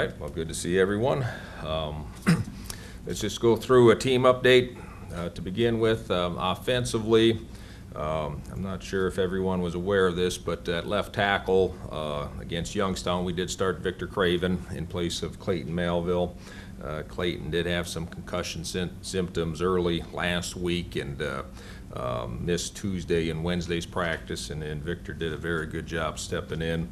right, well, good to see everyone. Let's just go through a team update to begin with. Offensively, I'm not sure if everyone was aware of this, but at left tackle against Youngstown, we did start Victor Craven in place of Clayton Melville. Clayton did have some concussion symptoms early last week and missed Tuesday and Wednesday's practice, and Victor did a very good job stepping in.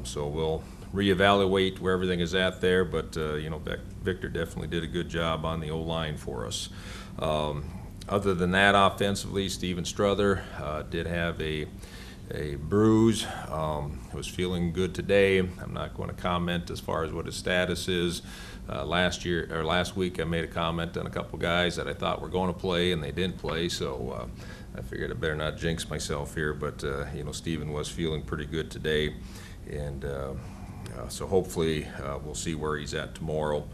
So we'll reevaluate where everything is at there, but Victor definitely did a good job on the O-line for us. Other than that, offensively, Steven Struther did have a bruise. Was feeling good today. I'm not going to comment as far as what his status is. Last week I made a comment on a couple guys that I thought were going to play and they didn't play, so I figured I better not jinx myself here, but Steven was feeling pretty good today, and so hopefully we'll see where he's at tomorrow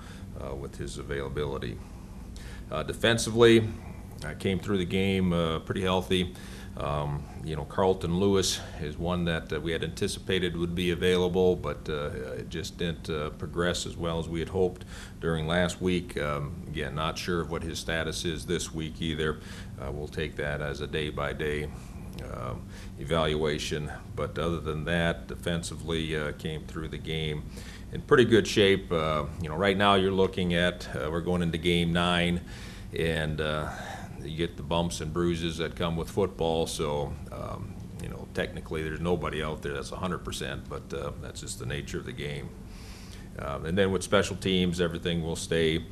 with his availability. Defensively, I came through the game pretty healthy. Carlton Lewis is one that we had anticipated would be available, but it just didn't progress as well as we had hoped during last week. Again, not sure of what his status is this week either. We'll take that as a day-by-day evaluation. But other than that, defensively came through the game in pretty good shape. Right now you're looking at, we're going into game 9, and you get the bumps and bruises that come with football, so technically there's nobody out there that's 100%, but that's just the nature of the game. And then with special teams, everything will stay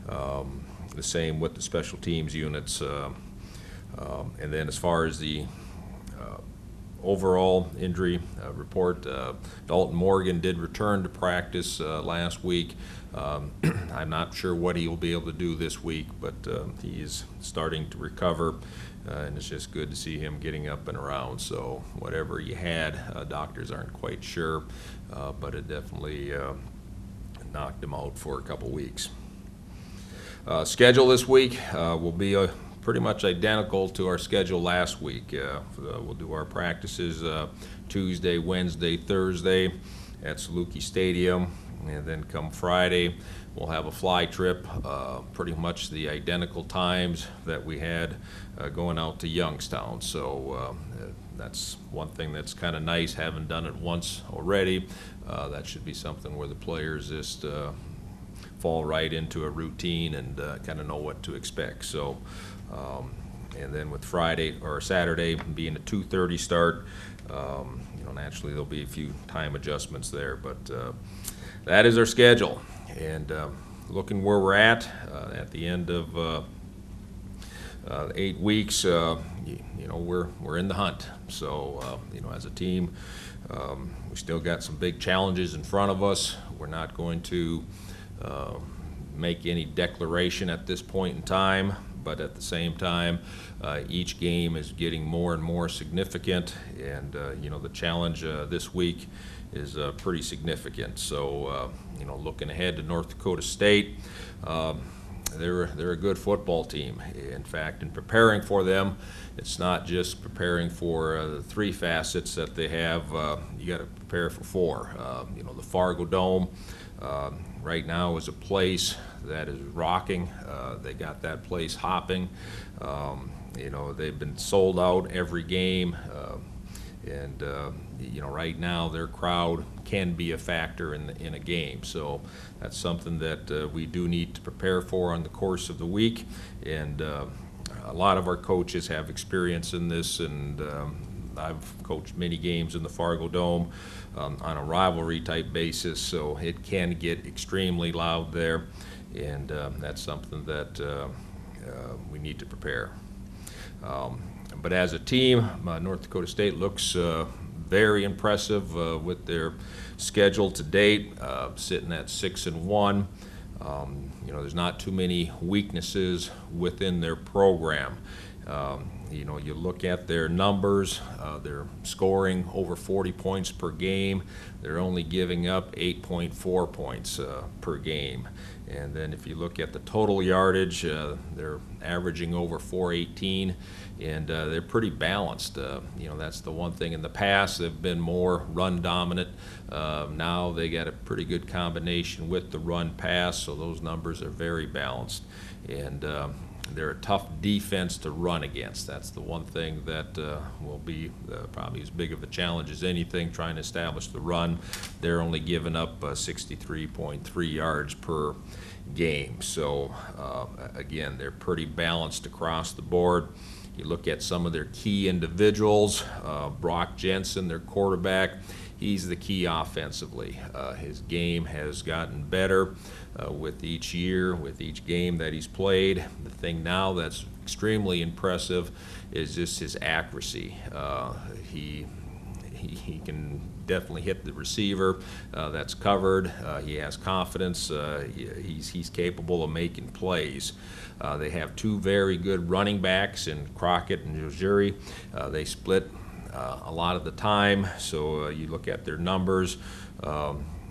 the same with the special teams units. And then as far as the overall injury report, Dalton Morgan did return to practice last week. I'm not sure what he will be able to do this week, but he is starting to recover, and it's just good to see him getting up and around. So whatever he had, doctors aren't quite sure, but it definitely knocked him out for a couple weeks. Schedule this week will be pretty much identical to our schedule last week. We'll do our practices Tuesday, Wednesday, Thursday at Saluki Stadium, and then come Friday we'll have a fly trip, pretty much the identical times that we had going out to Youngstown. So that's one thing that's kind of nice, having done it once already. That should be something where the players just fall right into a routine and kind of know what to expect. So and then with Friday or Saturday being a 2:30 start, naturally there'll be a few time adjustments there, but that is our schedule. And looking where we're at the end of 8 weeks, we're in the hunt. So as a team, we still got some big challenges in front of us. We're not going to make any declaration at this point in time, but at the same time, each game is getting more and more significant, and the challenge this week is pretty significant. So looking ahead to North Dakota State, they're a good football team. In fact, in preparing for them, it's not just preparing for the 3 facets that they have. You got to prepare for 4. The Fargo Dome right now is a place that is rocking. They got that place hopping. They've been sold out every game, and right now their crowd can be a factor in a game. So that's something that we do need to prepare for on the course of the week. And a lot of our coaches have experience in this, and I've coached many games in the Fargo Dome on a rivalry type basis, so it can get extremely loud there, and that's something that we need to prepare. But as a team, North Dakota State looks very impressive with their schedule to date, sitting at 6-1. There's not too many weaknesses within their program. You know, you look at their numbers, they're scoring over 40 points per game. They're only giving up 8.4 points per game. And then if you look at the total yardage, they're averaging over 418, and they're pretty balanced. You know, that's the one thing. In the past, they've been more run dominant. Now they got a pretty good combination with the run pass, so those numbers are very balanced. And they're a tough defense to run against. That's the one thing that will be probably as big of a challenge as anything, trying to establish the run. They're only giving up 63.3 yards per game. So again, they're pretty balanced across the board. You look at some of their key individuals. Brock Jensen, their quarterback, he's the key offensively. His game has gotten better with each year, with each game that he's played. The thing now that's extremely impressive is just his accuracy. He can definitely hit the receiver that's covered. He has confidence. He's capable of making plays. They have two very good running backs in Crockett and Jojuri. They split a lot of the time, so you look at their numbers,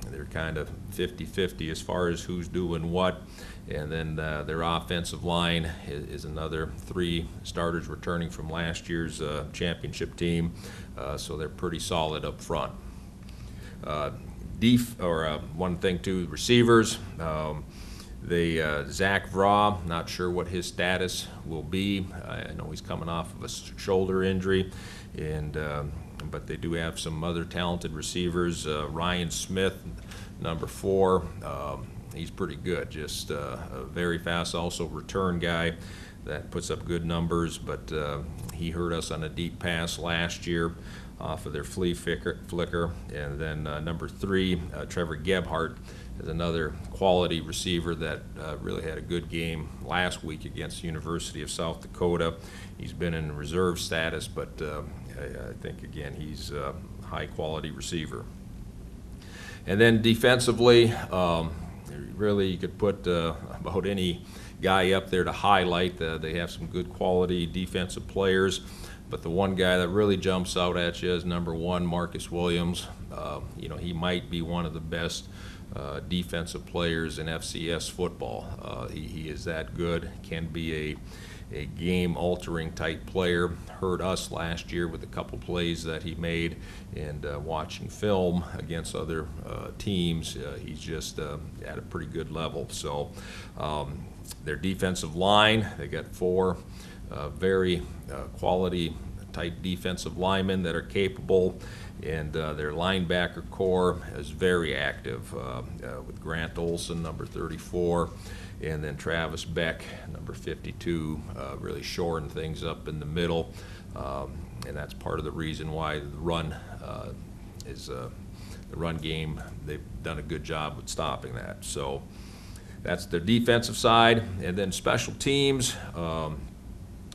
they're kind of 50-50 as far as who's doing what. And then their offensive line is another 3 starters returning from last year's championship team, so they're pretty solid up front. One thing too, receivers. Zach Vraw, not sure what his status will be. I know he's coming off of a shoulder injury, and but they do have some other talented receivers. Ryan Smith, number 4, he's pretty good, just a very fast, also return guy that puts up good numbers, but he hurt us on a deep pass last year off of their flea flicker. And then number 3, Trevor Gebhardt, is another quality receiver that really had a good game last week against the University of South Dakota. He's been in reserve status, but I think, again, he's a high-quality receiver. And then defensively, really you could put about any guy up there to highlight. They have some good quality defensive players, but the one guy that really jumps out at you is number 1, Marcus Williams. You know, he might be one of the best defensive players in FCS football. He is that good, can be a game-altering type player. Hurt us last year with a couple plays that he made, and watching film against other teams, he's just at a pretty good level. So their defensive line, they got 4 very quality type defensive linemen that are capable, and their linebacker core is very active with Grant Olson, number 34, and then Travis Beck, number 52, really shoring things up in the middle, and that's part of the reason why the run the run game, they've done a good job with stopping that. So that's the defensive side. And then special teams,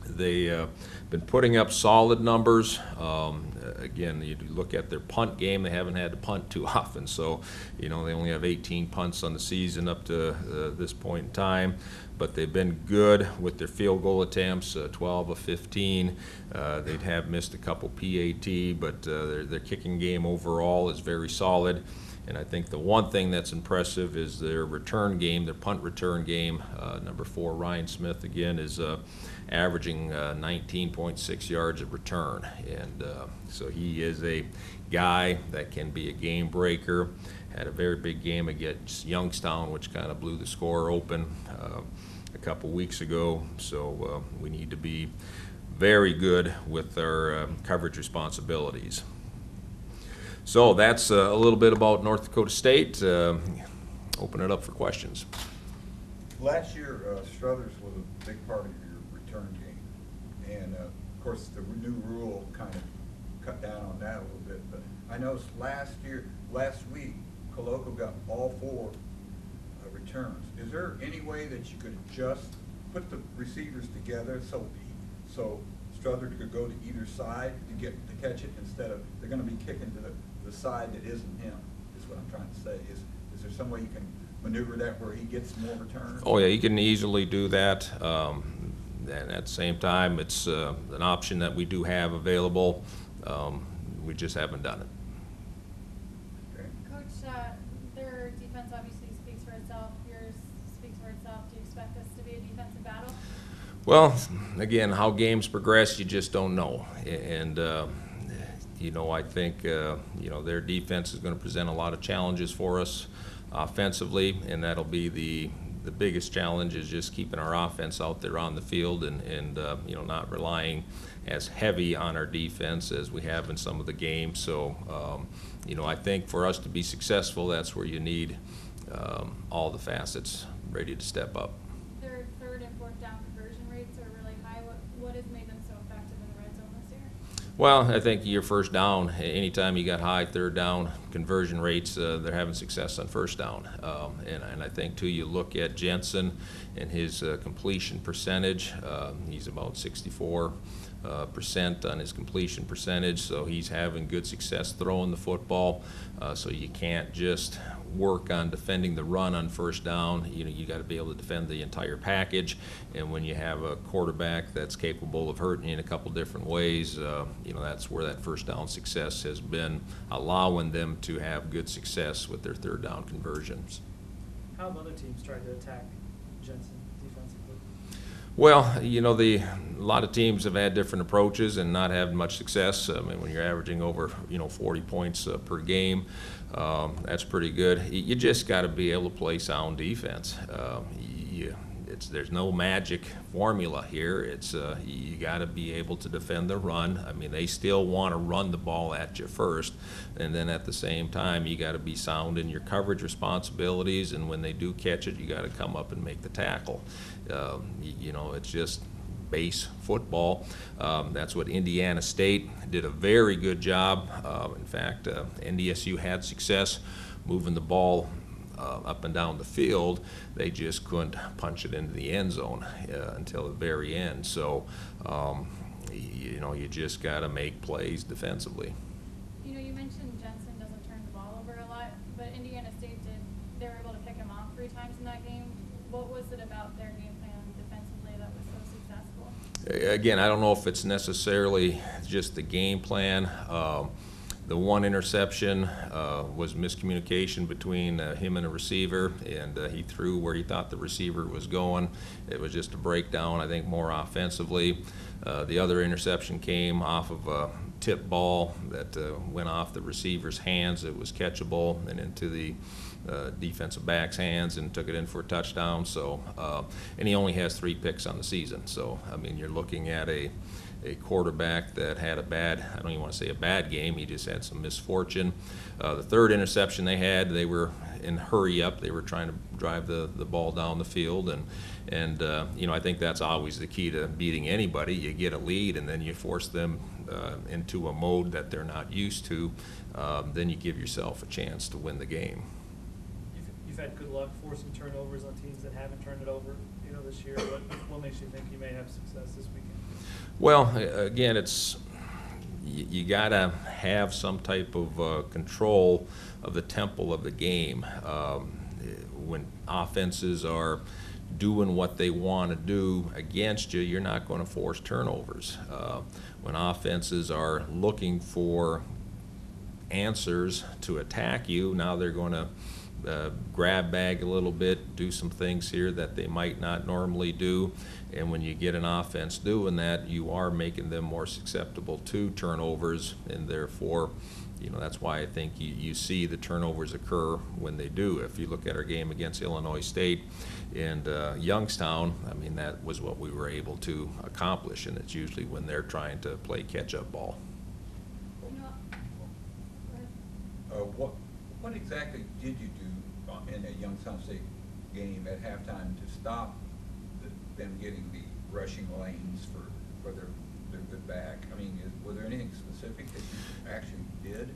they've been putting up solid numbers. Again, you look at their punt game, they haven't had to punt too often. So, you know, they only have 18 punts on the season up to this point in time. But they've been good with their field goal attempts, 12 of 15. They have missed a couple PAT, but their kicking game overall is very solid. And I think the one thing that's impressive is their return game, their punt return game. Number 4, Ryan Smith, again, is averaging 19.6 yards of return. And so he is a guy that can be a game breaker. Had a very big game against Youngstown, which kind of blew the score open a couple weeks ago. So we need to be very good with our coverage responsibilities. So that's a little bit about North Dakota State. Open it up for questions. Last year, Struthers was a big part of your return game. And, of course, the new rule kind of cut down on that a little bit. But I noticed last week, Coloco got all 4 returns. Is there any way that you could just put the receivers together so Struthers could go to either side to catch it, instead of they're going to be kicking to the side that isn't him, is what I'm trying to say. Is there some way you can maneuver that where he gets more returns? Oh yeah, you can easily do that. And at the same time, it's an option that we do have available. We just haven't done it. Okay. Coach, their defense obviously speaks for itself. Yours speaks for itself. Do you expect this to be a defensive battle? Well, again, how games progress, you just don't know. And, I think, their defense is going to present a lot of challenges for us offensively, and that'll be the biggest challenge is just keeping our offense out there on the field and not relying as heavy on our defense as we have in some of the games. So, I think for us to be successful, that's where you need all the facets ready to step up. Their third and fourth down conversion rates are really high. What has made them so effective in the red zone this year? Well, I think your first down, anytime you got high third down conversion rates, they're having success on first down. And I think, too, you look at Jensen and his completion percentage. He's about 64% on his completion percentage, so he's having good success throwing the football. So you can't just work on defending the run on first down. You got to be able to defend the entire package. And when you have a quarterback that's capable of hurting you in a couple different ways, that's where that first down success has been, allowing them to have good success with their third down conversions. How have other teams tried to attack Jensen defensively? Well, a lot of teams have had different approaches and not had much success. I mean, when you're averaging over, 40 points per game, that's pretty good. You just got to be able to play sound defense. There's no magic formula here. It's you got to be able to defend the run. I mean, they still want to run the ball at you first, and then at the same time, you got to be sound in your coverage responsibilities. And when they do catch it, you got to come up and make the tackle. It's just base football. That's what Indiana State did a very good job. In fact, NDSU had success moving the ball up and down the field. They just couldn't punch it into the end zone until the very end. So, you just got to make plays defensively. You mentioned Jensen doesn't turn the ball over a lot, but Indiana State did. They were able to pick him off 3 times in that game. What was it about their game plan defensively that was so successful? Again, I don't know if it's necessarily just the game plan. The one interception was miscommunication between him and a receiver, and he threw where he thought the receiver was going. It was just a breakdown, I think, more offensively. The other interception came off of a tip ball that went off the receiver's hands. It was catchable and into the defensive back's hands and took it in for a touchdown. So, and he only has 3 picks on the season. So, I mean, you're looking at a quarterback that had a bad, I don't even want to say a bad game, he just had some misfortune. The third interception they had, they were in hurry up. They were trying to drive the ball down the field, and I think that's always the key to beating anybody. You get a lead, and then you force them into a mode that they're not used to. Then you give yourself a chance to win the game. You've had good luck forcing turnovers on teams that haven't turned it over, this year. What makes you think you may have success this weekend? Well, again, you got to have some type of control of the tempo of the game. When offenses are doing what they want to do against you, you're not going to force turnovers. When offenses are looking for answers to attack you, now they're going to grab bag a little bit, do some things here that they might not normally do. And when you get an offense doing that, you are making them more susceptible to turnovers, and therefore, that's why I think you see the turnovers occur when they do. If you look at our game against Illinois State and Youngstown, I mean, that was what we were able to accomplish, and it's usually when they're trying to play catch-up ball. What exactly did you do in a Youngstown State game at halftime to stop them getting the rushing lanes for their good back? I mean, was there anything specific that you actually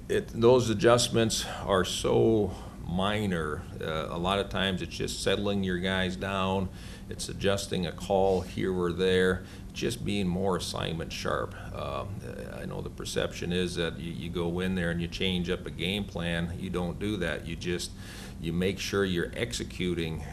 did? Those adjustments are so minor. A lot of times it's just settling your guys down It's adjusting a call here or there, just being more assignment sharp. I know the perception is that you go in there and you change up a game plan. You don't do that. You make sure you're executing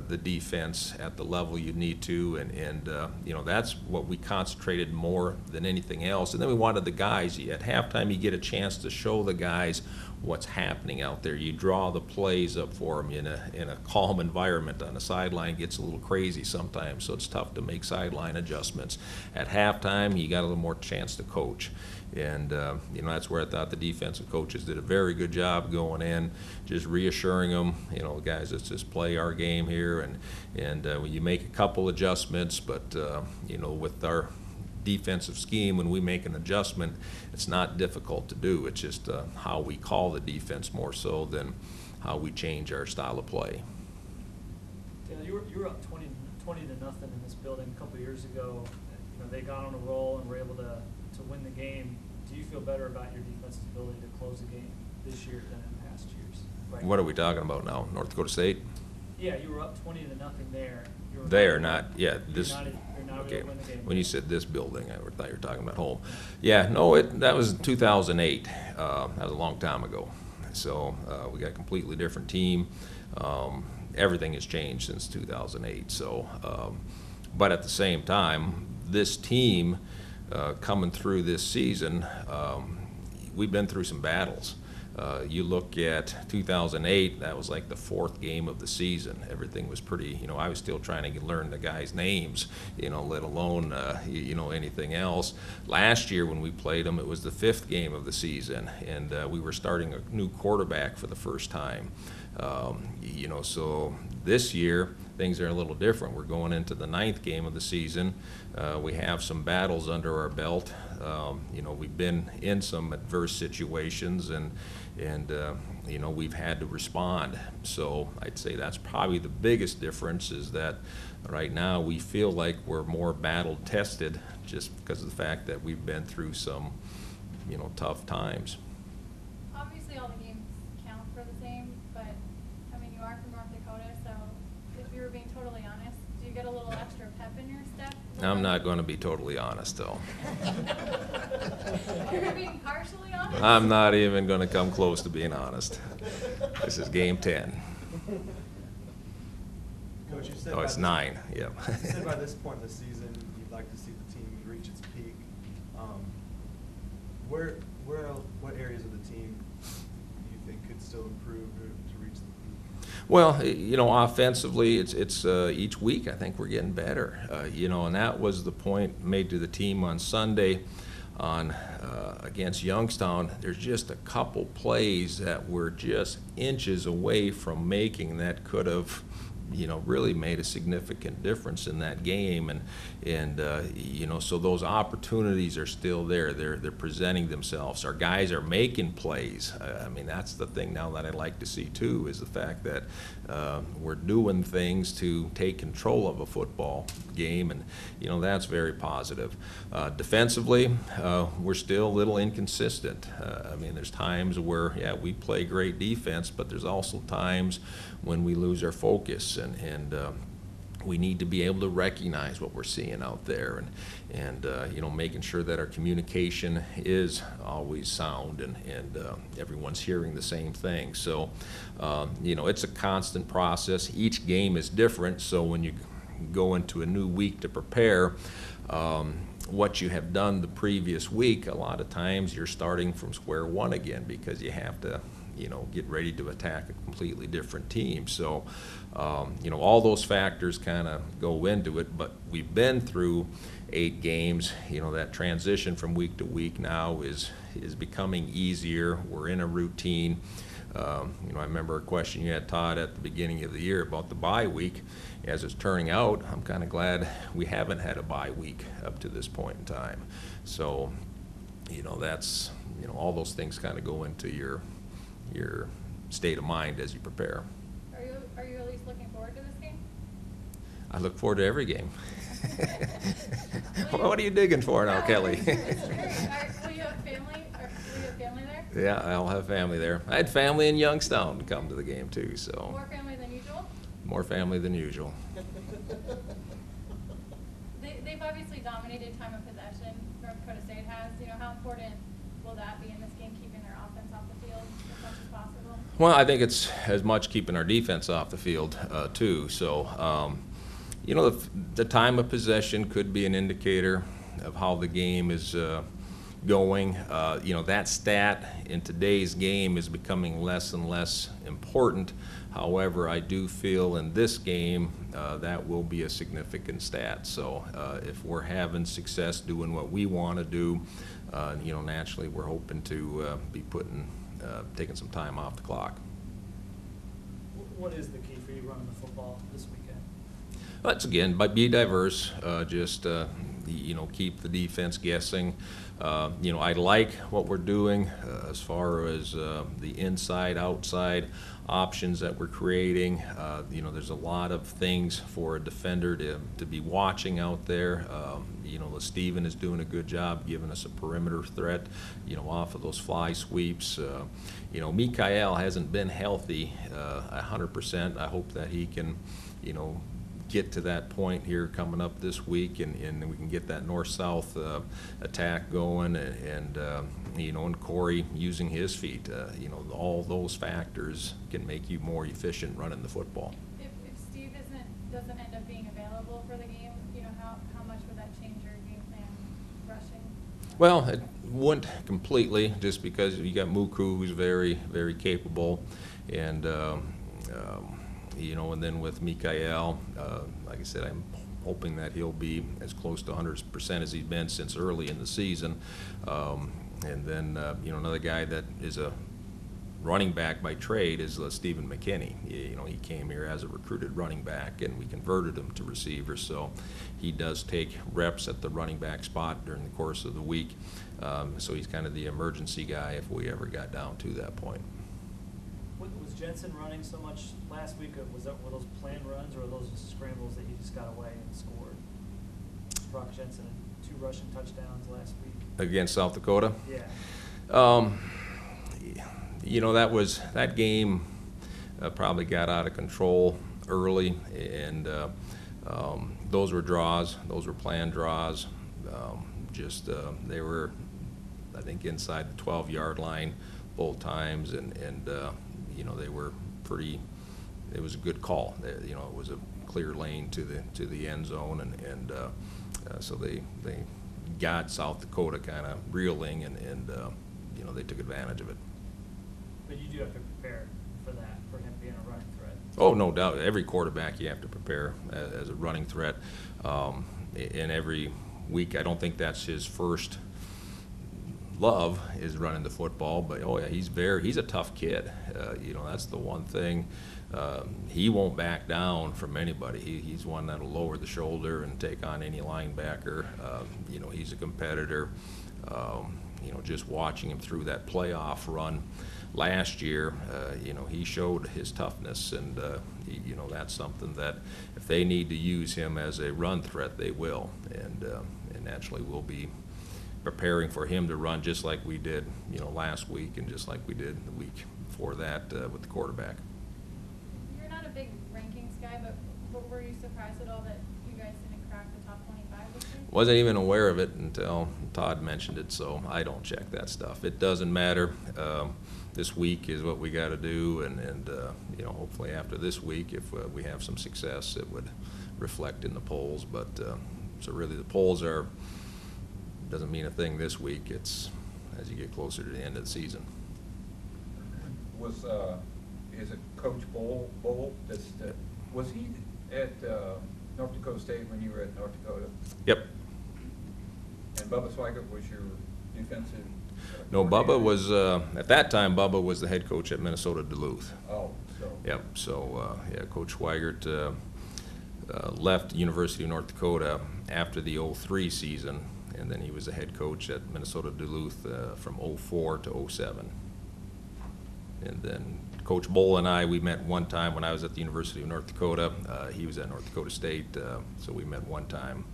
the defense at the level you need to, and you know, that's what we concentrated more than anything else. And then we wanted the guys, at halftime you get a chance to show the guys what's happening out there. You draw the plays up for them in a calm environment. On the sideline gets a little crazy sometimes, so it's tough to make sideline adjustments. At halftime, you got a little more chance to coach. And you know, that's where I thought the defensive coaches did a very good job going in, just reassuring them, you know, guys, let's just play our game here, and you make a couple adjustments, but you know, with our defensive scheme, when we make an adjustment, it's not difficult to do. It's just how we call the defense more so than how we change our style of play. Yeah, you were up 20 to nothing in this building a couple of years ago. You know, they got on a roll and were able to win the game. Do you feel better about your defense's ability to close the game this year than in past years? Right. What are we talking about now? North Dakota State? Yeah, you were up 20 to nothing there. There, not, yeah, this. You're not Okay, able to win the game. when you said this building, I thought you were talking about home. Yeah, no, that was in 2008. That was a long time ago. So we got a completely different team. Everything has changed since 2008. So, but at the same time, this team coming through this season, we've been through some battles. You look at 2008, that was like the fourth game of the season. Everything was pretty, you know, I was still trying to learn the guys' names, you know, let alone, you know, anything else. Last year when we played them, it was the fifth game of the season, and we were starting a new quarterback for the first time. You know, so this year, things are a little different. We're going into the ninth game of the season. We have some battles under our belt. You know, we've been in some adverse situations, and you know, we've had to respond. So I'd say that's probably the biggest difference, is that right now we feel like we're more battle tested, just because of the fact that we've been through some, you know, tough times. Obviously, all the games count for the same, but I mean, you are from North Dakota, so if you were being totally honest, do you get a little extra pep in your step? I'm not going to be totally honest, though. You're being partially honest? I'm not even going to come close to being honest. This is game 10. Coach, you said Oh, it's 9, yeah. You said by this point in the season, you'd like to see the team reach its peak. What areas of the team do you think could still improve to reach the peak? Well, you know, offensively, it's each week I think we're getting better. You know, and that was the point made to the team on Sunday against Youngstown. There's just a couple plays that were just inches away from making that could have, you know, really made a significant difference in that game, and you know, so those opportunities are still there. They're presenting themselves. Our guys are making plays. I mean, that's the thing now that I like to see too, is the fact that we're doing things to take control of a football game, and you know, that's very positive. Defensively, we're still a little inconsistent. I mean, there's times where, yeah, we play great defense, but there's also times when we lose our focus, and we need to be able to recognize what we're seeing out there, and you know, making sure that our communication is always sound, and everyone's hearing the same thing. So you know, it's a constant process. Each game is different, so when you go into a new week to prepare, what you have done the previous week, a lot of times you're starting from square one again, because you have to, you know, get ready to attack a completely different team. So, you know, all those factors kind of go into it, but we've been through 8 games. You know, that transition from week to week now is becoming easier. We're in a routine. You know, I remember a question you had, Todd, at the beginning of the year about the bye week. As it's turning out, I'm kind of glad we haven't had a bye week up to this point in time. So, you know, that's, you know, all those things kind of go into your state of mind as you prepare. Are you at least looking forward to this game? I look forward to every game. What are you digging for now, Kelly? Will you have family? Will you have family there? Yeah, I'll have family there. I had family in Youngstown come to the game too, so. More family than usual? More family than usual. they've obviously dominated time of possession. North Dakota State has. How important will that be in this game, keeping their offense off the field as much as possible? Well, I think it's as much keeping our defense off the field too. So, the time of possession could be an indicator of how the game is going. That stat in today's game is becoming less and less important. However, I do feel in this game that will be a significant stat. So if we're having success doing what we want to do, naturally we're hoping to be taking some time off the clock. What is the key for you running the football this weekend? That's again, but be diverse. Just keep the defense guessing. I like what we're doing as far as the inside-outside options that we're creating. There's a lot of things for a defender to be watching out there. Steven is doing a good job giving us a perimeter threat, off of those fly sweeps. Mikael hasn't been healthy 100%. I hope that he can, get to that point here coming up this week, and we can get that north-south attack going, and Corey using his feet. All those factors can make you more efficient running the football. If Steve doesn't end up being available for the game, how much would that change your game plan rushing? Well, it wouldn't completely, just because you got Muku, who's very, very capable, and and then with Mikael, like I said, I'm hoping that he'll be as close to 100% as he's been since early in the season. And then, another guy that is a running back by trade is Stephen McKinney. He came here as a recruited running back, and we converted him to receiver. So he does take reps at the running back spot during the course of the week. So he's kind of the emergency guy if we ever got down to that point. Was Jensen running so much last week? Were those planned runs, or were those just scrambles that he just got away and scored? Brock Jensen had 2 rushing touchdowns last week Against South Dakota? Yeah. That game probably got out of control early, and those were draws. Those were planned draws. They were, I think, inside the 12-yard line both times, and they were pretty. It was a good call. It was a clear lane to the end zone, and so they got South Dakota kind of reeling, and they took advantage of it. But you do have to prepare for that, for him being a running threat. Oh, no doubt. Every quarterback you have to prepare as a running threat. And every week, I don't think that's his first love is running the football, but oh yeah, he's a tough kid. That's the one thing. He won't back down from anybody. He's one that'll lower the shoulder and take on any linebacker. He's a competitor. Just watching him through that playoff run last year, he showed his toughness, and that's something that if they need to use him as a run threat, they will, and naturally we'll be preparing for him to run just like we did, last week, and just like we did the week before that with the quarterback. You're not a big rankings guy, but were you surprised at all that you guys didn't crack the top 25 this year? Wasn't even aware of it until Todd mentioned it, so I don't check that stuff. It doesn't matter. This week is what we got to do, and hopefully after this week, if we have some success, it would reflect in the polls. But so really, the polls doesn't mean a thing this week. It's as you get closer to the end of the season. Is it Coach Bull? Was he at North Dakota State when you were at North Dakota? Yep. And Bubba Swigert was your defensive? No, Bubba was at that time. Bubba was the head coach at Minnesota Duluth. Oh, so. Yep. So Coach Swigert left University of North Dakota after the '03 season, and then he was the head coach at Minnesota Duluth from '04 to '07. And then Coach Bull and we met one time when I was at the University of North Dakota. He was at North Dakota State, so we met one time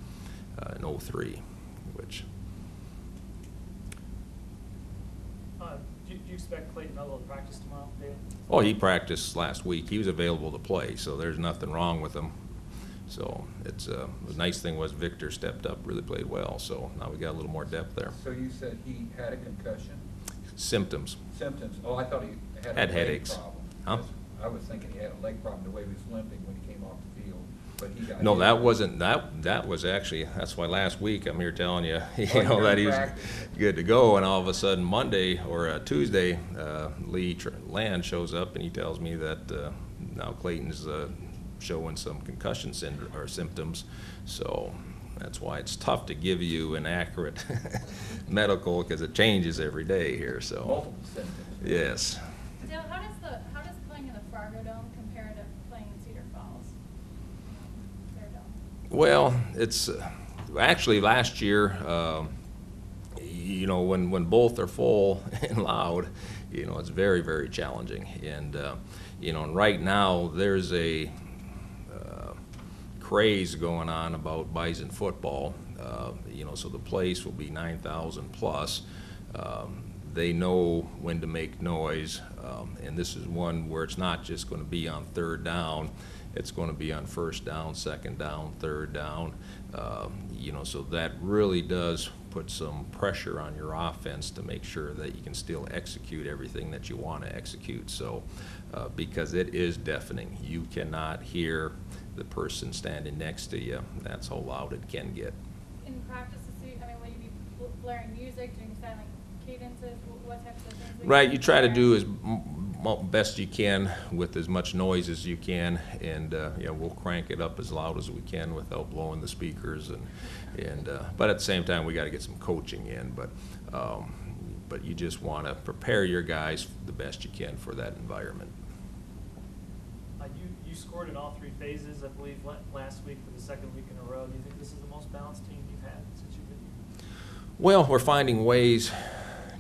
in '03, which. Do you expect Clayton Mello to practice tomorrow, Dave? Oh, he practiced last week. He was available to play, so there's nothing wrong with him So it's the nice thing was Victor stepped up, really played well. So now we got a little more depth there. So you said he had a concussion? Symptoms. Symptoms? Oh, I thought he had a Had leg headaches. problem. Huh? I was thinking he had a leg problem, the way he was limping when he came off the field, but he got. No, hit. that wasn't, that was actually, that's why last week I'm here telling you, you Oh, know, you're that in he's practice. good to go, and all of a sudden Monday or Tuesday, Land shows up and he tells me that now Clayton's showing some concussion or symptoms, so that's why it's tough to give you an accurate medical, because it changes every day here, so. Multiple symptoms. Yes. Dale, how does playing in the Fargo Dome compare to playing in Cedar Falls? Their dome. Well, it's actually last year, you know, when both are full and loud, you know, it's very, very challenging. And, you know, and right now there's a craze going on about Bison football. You know, so the place will be 9,000 plus. They know when to make noise, and this is one where it's not just going to be on third down, it's going to be on first down, second down, third down. You know, so that really does put some pressure on your offense to make sure that you can still execute everything that you want to execute. So, because it is deafening, you cannot hear the person standing next to you. That's how loud it can get. In practice, will you be blaring music, doing silent cadences? What types of things? Right, you try to do as best you can with as much noise as you can, and you know, we'll crank it up as loud as we can without blowing the speakers, and but at the same time we got to get some coaching in, but you just want to prepare your guys the best you can for that environment. You scored in all three phases, I believe, last week for the second week in a row. Do you think this is the most balanced team you've had since you've been here? Well, we're finding ways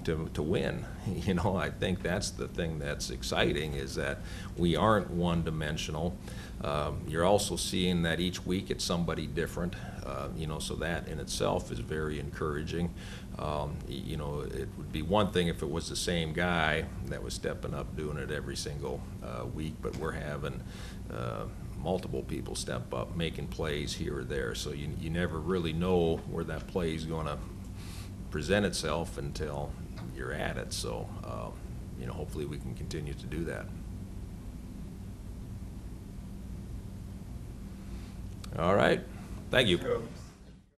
to win. You know, I think that's the thing that's exciting, is that we aren't one-dimensional. You're also seeing that each week it's somebody different, you know, so that in itself is very encouraging. You know, it would be one thing if it was the same guy that was stepping up doing it every single week, but we're having multiple people step up, making plays here or there, so you never really know where that play is going to present itself until you're at it. So, you know, hopefully we can continue to do that. All right. Thank you. Coach.